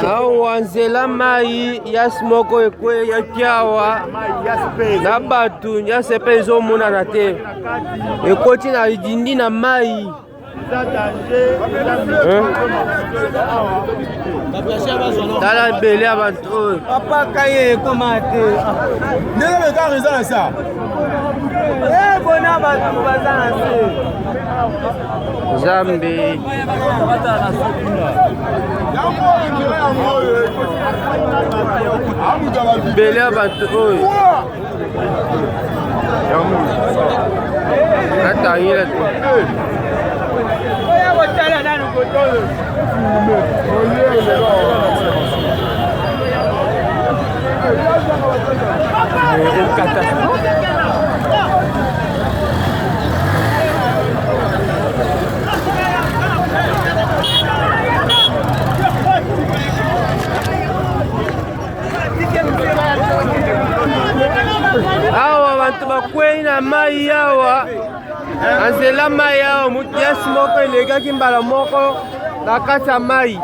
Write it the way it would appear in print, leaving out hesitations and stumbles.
awa nzela mai yasi moko ekwe yaki awa na bato nyonso mpe ezomonana te ekoti na lidindi na mai tala ebele ya bato oyo papa ye ekoma te ndenge bekaka eza na sa bona bato baza na se Zambe bele ya bato oyo natangila te awa bantu bakwei na mai awa anzela mai awa mutu yasi moko elekaki mbala moko na kati ya mai